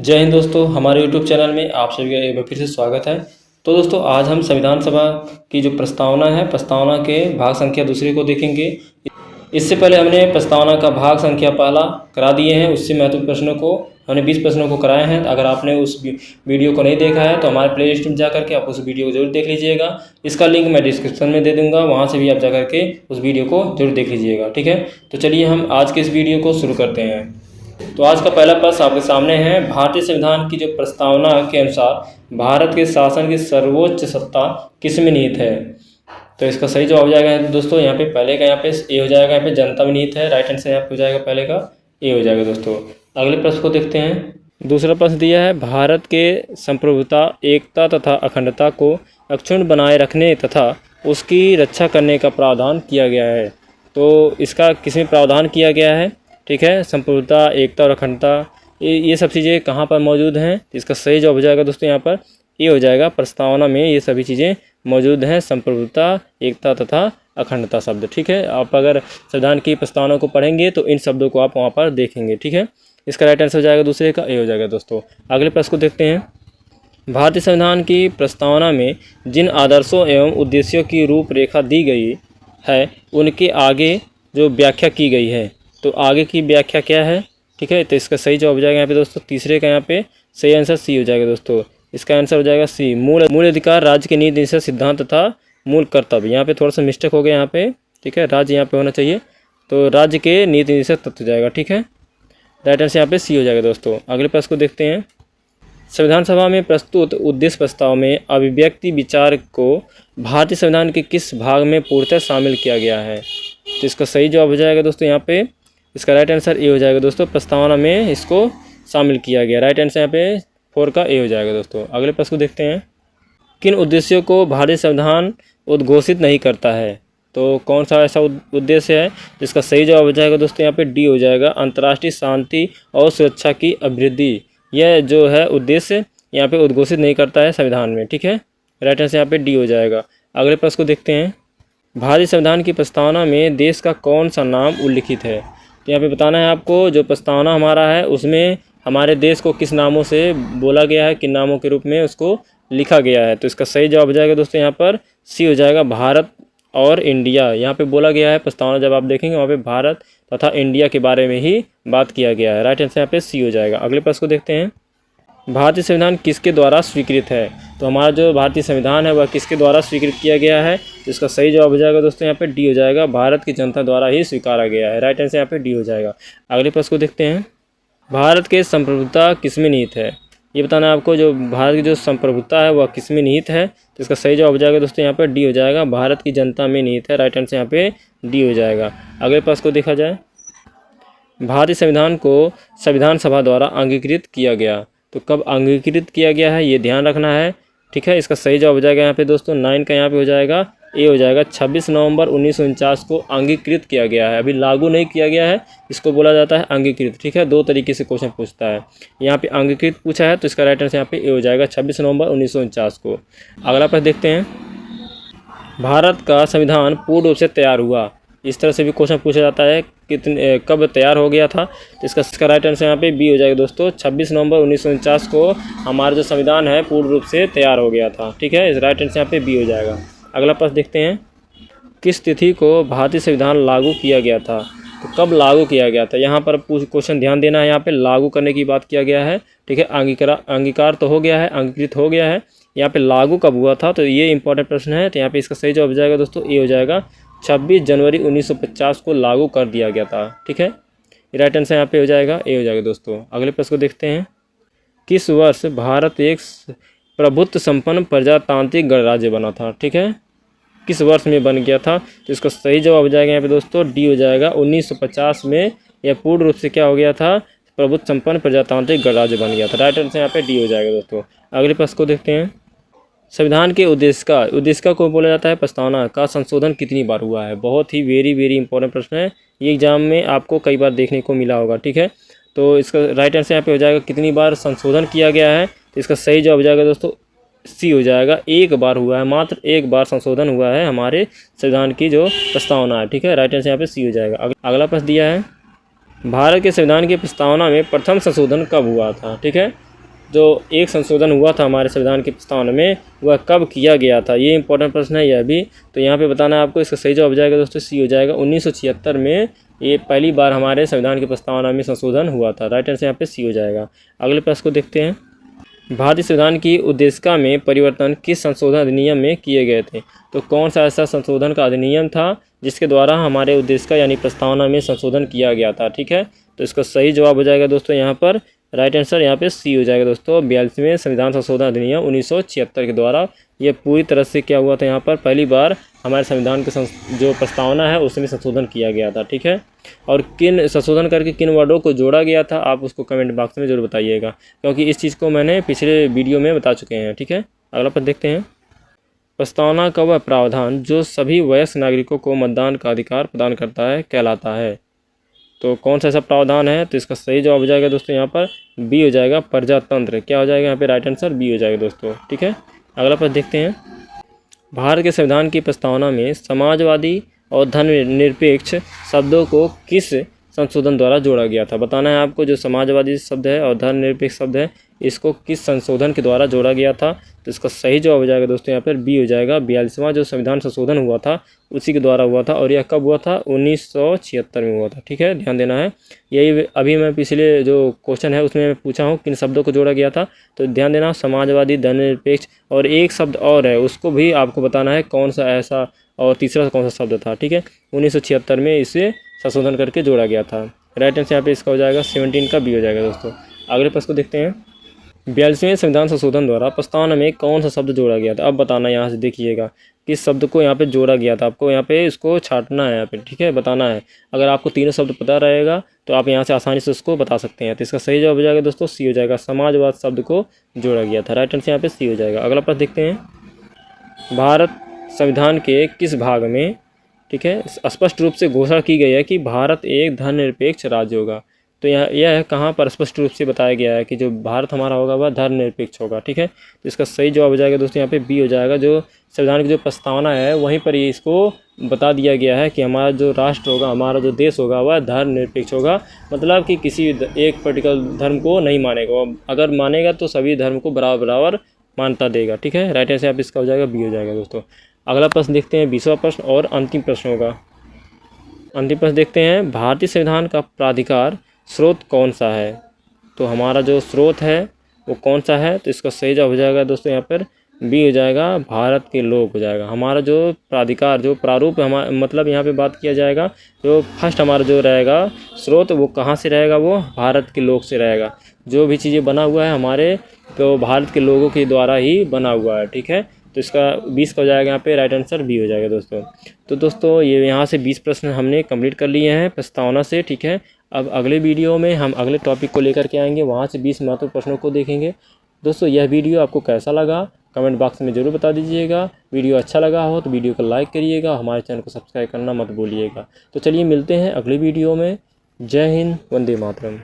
जय हिंद दोस्तों, हमारे यूट्यूब चैनल में आप सभी का एक बार फिर से स्वागत है। तो दोस्तों, आज हम संविधान सभा की जो प्रस्तावना है, प्रस्तावना के भाग संख्या दूसरे को देखेंगे। इससे पहले हमने प्रस्तावना का भाग संख्या पहला करा दिए हैं। उससे महत्वपूर्ण प्रश्नों को हमने 20 प्रश्नों को कराए हैं। अगर आपने उस वीडियो को नहीं देखा है तो हमारे प्ले लिस्ट में जा करके आप उस वीडियो को जरूर देख लीजिएगा। इसका लिंक मैं डिस्क्रिप्शन में दे दूंगा, वहाँ से भी आप जा करके उस वीडियो को जरूर देख लीजिएगा। ठीक है, तो चलिए हम आज के इस वीडियो को शुरू करते हैं। तो आज का पहला प्रश्न आपके सामने है। भारतीय संविधान की जो प्रस्तावना के अनुसार भारत के शासन की सर्वोच्च सत्ता किसमें निहित है? तो इसका सही जवाब हो जाएगा दोस्तों यहाँ पे पहले का, यहाँ पे ए हो जाएगा, यहाँ पे जनता में निहित है। राइट आंसर यहाँ पे हो जाएगा पहले का ए हो जाएगा दोस्तों। अगले प्रश्न को देखते हैं। दूसरा प्रश्न दिया है, भारत के संप्रभुता, एकता तथा अखंडता को अक्षुण्ण बनाए रखने तथा उसकी रक्षा करने का प्रावधान किया गया है। तो इसका किसमें प्रावधान किया गया है? ठीक है, संप्रभुता, एकता और अखंडता, ये सब चीज़ें कहाँ पर मौजूद हैं? इसका सही जवाब हो जाएगा दोस्तों यहाँ पर ये हो जाएगा, प्रस्तावना में ये सभी चीज़ें मौजूद हैं, संप्रभुता, एकता तथा अखंडता शब्द। ठीक है, आप अगर संविधान की प्रस्तावना को पढ़ेंगे तो इन शब्दों को आप वहाँ पर देखेंगे। ठीक है, इसका राइट आंसर हो जाएगा दूसरे का ए हो जाएगा दोस्तों। अगले प्रश्न को देखते हैं। भारतीय संविधान की प्रस्तावना में जिन आदर्शों एवं उद्देश्यों की रूपरेखा दी गई है उनके आगे जो व्याख्या की गई है, तो आगे की व्याख्या क्या है? ठीक है, तो इसका सही जवाब हो जाएगा यहाँ पे दोस्तों तीसरे का, यहाँ पे सही आंसर सी हो जाएगा दोस्तों। इसका आंसर हो जाएगा सी, मूल अधिकार, राज्य के नीति निषेध सिद्धांत तथा मूल कर्तव्य। यहाँ पे थोड़ा सा मिस्टेक हो गया यहाँ पे। ठीक है, राज्य यहाँ पे होना चाहिए, तो राज्य के नीति निषेध तत्व जाएगा। ठीक है, राइट आंसर यहाँ पे सी हो जाएगा दोस्तों। अगले प्रश्न को देखते हैं। संविधान सभा में प्रस्तुत उद्देश्य प्रस्ताव में अभिव्यक्ति विचार को भारतीय संविधान के किस भाग में पूर्णतः शामिल किया गया है? तो इसका सही जवाब हो जाएगा दोस्तों यहाँ पे, इसका राइट आंसर ए हो जाएगा दोस्तों, प्रस्तावना में इसको शामिल किया गया। राइट आंसर यहाँ पे 4 का ए हो जाएगा दोस्तों। अगले प्रश्न को देखते हैं। किन उद्देश्यों को भारतीय संविधान उद्घोषित नहीं करता है? तो कौन सा ऐसा उद्देश्य है जिसका सही जवाब हो जाएगा दोस्तों यहाँ पे डी हो जाएगा, अंतर्राष्ट्रीय शांति और सुरक्षा की अभिवृद्धि। यह जो है उद्देश्य यहाँ पे उद्घोषित नहीं करता है संविधान में। ठीक है, राइट आंसर यहाँ पे डी हो जाएगा। अगले प्रश्न को देखते हैं। भारतीय संविधान की प्रस्तावना में देश का कौन सा नाम उल्लिखित है? तो यहाँ पे बताना है आपको, जो प्रस्तावना हमारा है उसमें हमारे देश को किस नामों से बोला गया है, किन नामों के रूप में उसको लिखा गया है। तो इसका सही जवाब हो जाएगा दोस्तों यहाँ पर सी हो जाएगा, भारत और इंडिया। यहाँ पे बोला गया है प्रस्तावना, जब आप देखेंगे वहाँ पे भारत तथा इंडिया के बारे में ही बात किया गया है। राइट आंसर यहाँ पे सी हो जाएगा। अगले प्रश्न को देखते हैं। भारतीय संविधान किसके द्वारा स्वीकृत है? तो हमारा जो भारतीय संविधान है वह किसके द्वारा स्वीकृत किया गया है? इसका सही जवाब हो जाएगा दोस्तों यहाँ पे डी हो जाएगा, भारत की जनता द्वारा ही स्वीकारा गया है। राइट आंसर यहाँ पे डी हो जाएगा। अगले प्रश्न को देखते हैं। भारत के संप्रभुता किसमें निहित है? ये बताना है आपको, जो भारत की जो संप्रभुता है वह किसमें निहित है? तो इसका सही जवाब हो जाएगा दोस्तों यहाँ पर डी हो जाएगा, भारत की जनता में निहित है। राइट आंसर यहाँ पे डी हो जाएगा। अगले प्रश्न को देखा जाए। भारतीय संविधान को संविधान सभा द्वारा अंगीकृत किया गया, तो कब अंगीकृत किया गया है ये ध्यान रखना है। ठीक है, इसका सही जवाब हो जाएगा यहाँ पे दोस्तों 9 का यहाँ पे हो जाएगा ए हो जाएगा, 26 नवंबर 1949 को अंगीकृत किया गया है। अभी लागू नहीं किया गया है, इसको बोला जाता है अंगीकृत। ठीक है, 2 तरीके से क्वेश्चन पूछता है। यहाँ पे अंगीकृत पूछा है तो इसका राइट आंसर यहाँ पे ए हो जाएगा, 26 नवंबर 1949 को। अगला प्रश्न देखते हैं। भारत का संविधान पूर्ण रूप से तैयार हुआ, इस तरह से भी क्वेश्चन पूछा जाता है, कब तैयार हो गया था? तो इसका राइट आंसर यहाँ पे बी हो जाएगा दोस्तों, 26 नवंबर 1949 को हमारा जो संविधान है पूर्ण रूप से तैयार हो गया था। ठीक है, इस राइट आंसर यहाँ पे बी हो जाएगा। अगला प्रश्न देखते हैं। किस तिथि को भारतीय संविधान लागू किया गया था? तो कब लागू किया गया था? यहाँ पर क्वेश्चन ध्यान देना है, यहाँ पे लागू करने की बात किया गया है। ठीक है, अंगीकार तो हो गया है, अंगीकृत हो गया है, यहाँ पे लागू कब हुआ था? तो ये इंपॉर्टेंट प्रश्न है। तो यहाँ पे इसका सही जवाब हो जाएगा दोस्तों ए हो जाएगा, 26 जनवरी 1950 को लागू कर दिया गया था। ठीक है, राइट आंसर यहाँ पे हो जाएगा ए हो जाएगा दोस्तों। अगले प्रश्न को देखते हैं। किस वर्ष भारत एक प्रभुत्व संपन्न प्रजातांत्रिक गणराज्य बना था? ठीक है, किस वर्ष में बन गया था? तो इसका सही जवाब हो जाएगा यहाँ पे दोस्तों डी हो जाएगा, 1950 में यह पूर्ण रूप से क्या हो गया था? प्रभुत्व संपन्न प्रजातांत्रिक गणराज्य बन गया था। राइट आंसर यहाँ पे डी हो जाएगा दोस्तों। अगले प्रश्न को देखते हैं। संविधान के उद्देश्य को बोला जाता है प्रस्तावना का संशोधन कितनी बार हुआ है? बहुत ही वेरी इंपॉर्टेंट प्रश्न है, ये एग्जाम में आपको कई बार देखने को मिला होगा। ठीक है, तो इसका राइट आंसर यहाँ पे हो जाएगा कितनी बार संशोधन किया गया है? तो इसका सही जवाब हो जाएगा दोस्तों सी हो जाएगा, एक बार हुआ है, मात्र एक बार संशोधन हुआ है हमारे संविधान की जो प्रस्तावना है। ठीक है, राइट आंसर यहाँ पे सी हो जाएगा। अगला प्रश्न दिया है। भारत के संविधान की प्रस्तावना में प्रथम संशोधन कब हुआ था? ठीक है, जो एक संशोधन हुआ था हमारे संविधान की प्रस्तावना में वह कब किया गया था, ये इंपॉर्टेंट प्रश्न है यह भी। तो यहाँ पे बताना है आपको, इसका सही जवाब हो जाएगा दोस्तों सी हो जाएगा। 1976 में ये पहली बार हमारे संविधान की प्रस्तावना में संशोधन हुआ था। राइट आंसर यहाँ पे सी हो जाएगा। अगले प्रश्न को देखते हैं। भारतीय संविधान की उद्देशिका में परिवर्तन किस संशोधन अधिनियम में किए गए थे? तो कौन सा ऐसा संशोधन का अधिनियम था जिसके द्वारा हमारे उद्देशिका यानी प्रस्तावना में संशोधन किया गया था? ठीक है, तो इसका सही जवाब हो जाएगा दोस्तों यहाँ पर, राइट आंसर यहाँ पे सी हो जाएगा दोस्तों। 42वें संविधान संशोधन अधिनियम 1976 के द्वारा ये पूरी तरह से क्या हुआ था, यहाँ पर पहली बार हमारे संविधान के जो प्रस्तावना है उसमें संशोधन किया गया था। ठीक है, और किन संशोधन करके किन वर्डों को जोड़ा गया था आप उसको कमेंट बॉक्स में जरूर बताइएगा, क्योंकि इस चीज़ को मैंने पिछले वीडियो में बता चुके हैं। ठीक है, अगला पद देखते हैं। प्रस्तावना का वह प्रावधान जो सभी वयस्क नागरिकों को मतदान का अधिकार प्रदान करता है कहलाता है? तो कौन सा ऐसा प्रावधान है? तो इसका सही जवाब हो जाएगा दोस्तों यहाँ पर बी हो जाएगा, प्रजातंत्र। क्या हो जाएगा यहाँ पे? राइट आंसर बी हो जाएगा दोस्तों। ठीक है, अगला प्रश्न देखते हैं। भारत के संविधान की प्रस्तावना में समाजवादी और धर्मनिरपेक्ष शब्दों को किस संशोधन द्वारा जोड़ा गया था? बताना है आपको, जो समाजवादी शब्द है और धर्मनिरपेक्ष शब्द है इसको किस संशोधन के द्वारा जोड़ा गया था? तो इसका सही जवाब हो जाएगा दोस्तों यहाँ पर बी हो जाएगा। 42वां जो संविधान संशोधन हुआ था उसी के द्वारा हुआ था, और यह कब हुआ था? 1976 में हुआ था। ठीक है, ध्यान देना है। यही अभी मैं पिछले जो क्वेश्चन है उसमें मैं पूछा हूँ किन शब्दों को जोड़ा गया था, तो ध्यान देना, समाजवादी, धर्मनिरपेक्ष और एक शब्द और है उसको भी आपको बताना है कौन सा ऐसा, और तीसरा कौन सा शब्द था। ठीक है, 1976 में इसे संशोधन करके जोड़ा गया था। राइट आंसर यहाँ पे इसका हो जाएगा 17 का बी हो जाएगा दोस्तों। अगले प्रश्न को देखते हैं। 42वें संविधान संशोधन द्वारा प्रस्तावना में कौन सा शब्द जोड़ा गया था? अब बताना, यहाँ से देखिएगा किस शब्द को यहाँ पे जोड़ा गया था। आपको यहाँ पे इसको छांटना है यहाँ पे। ठीक है, बताना है। अगर आपको तीनों शब्द पता रहेगा तो आप यहाँ से आसानी से उसको बता सकते हैं। तो इसका सही जवाब हो जाएगा दोस्तों सी हो जाएगा, समाजवाद शब्द को जोड़ा गया था। राइट आंसर यहाँ पे सी हो जाएगा। अगला प्रश्न देखते हैं। भारत संविधान के किस भाग में, ठीक है, स्पष्ट रूप से घोषणा की गई है कि भारत एक धर्मनिरपेक्ष राज्य होगा? तो यह कहाँ पर स्पष्ट रूप से बताया गया है कि जो भारत हमारा होगा वह धर्मनिरपेक्ष होगा? ठीक है, तो इसका सही जवाब हो जाएगा दोस्तों यहाँ पे बी हो जाएगा। जो संविधान की जो प्रस्तावना है वहीं पर ये इसको बता दिया गया है कि हमारा जो राष्ट्र होगा, हमारा जो देश होगा वह धर्मनिरपेक्ष होगा। मतलब कि किसी एक पर्टिकुलर धर्म को नहीं मानेगा, अगर मानेगा तो सभी धर्म को बराबर मान्यता देगा। ठीक है, राइट आंसर यहाँ पे इसका हो जाएगा बी हो जाएगा दोस्तों। अगला प्रश्न देखते हैं, 20वां प्रश्न और अंतिम प्रश्न होगा। अंतिम प्रश्न देखते हैं। भारतीय संविधान का प्राधिकार स्रोत कौन सा है? तो हमारा जो स्रोत है वो कौन सा है? तो इसका सही जवाब हो जाएगा दोस्तों यहाँ पर बी हो जाएगा, भारत के लोक हो जाएगा। हमारा जो प्राधिकार, जो प्रारूप हमारा, मतलब यहाँ पे बात किया जाएगा जो फर्स्ट हमारा जो रहेगा स्रोत वो कहाँ से रहेगा? वो भारत के लोक से रहेगा। जो भी चीज़ें बना हुआ है हमारे तो भारत के लोगों के द्वारा ही बना हुआ है। ठीक है, तो इसका 20 का हो जाएगा यहाँ पे, राइट आंसर बी हो जाएगा दोस्तों। तो दोस्तों ये यहाँ से 20 प्रश्न हमने कंप्लीट कर लिए हैं प्रस्तावना से। ठीक है, अब अगले वीडियो में हम अगले टॉपिक को लेकर के आएंगे, वहाँ से 20 महत्वपूर्ण प्रश्नों को देखेंगे। दोस्तों यह वीडियो आपको कैसा लगा कमेंट बॉक्स में ज़रूर बता दीजिएगा। वीडियो अच्छा लगा हो तो वीडियो को लाइक करिएगा, हमारे चैनल को सब्सक्राइब करना मत भूलिएगा। तो चलिए मिलते हैं अगले वीडियो में। जय हिंद, वंदे मातरम।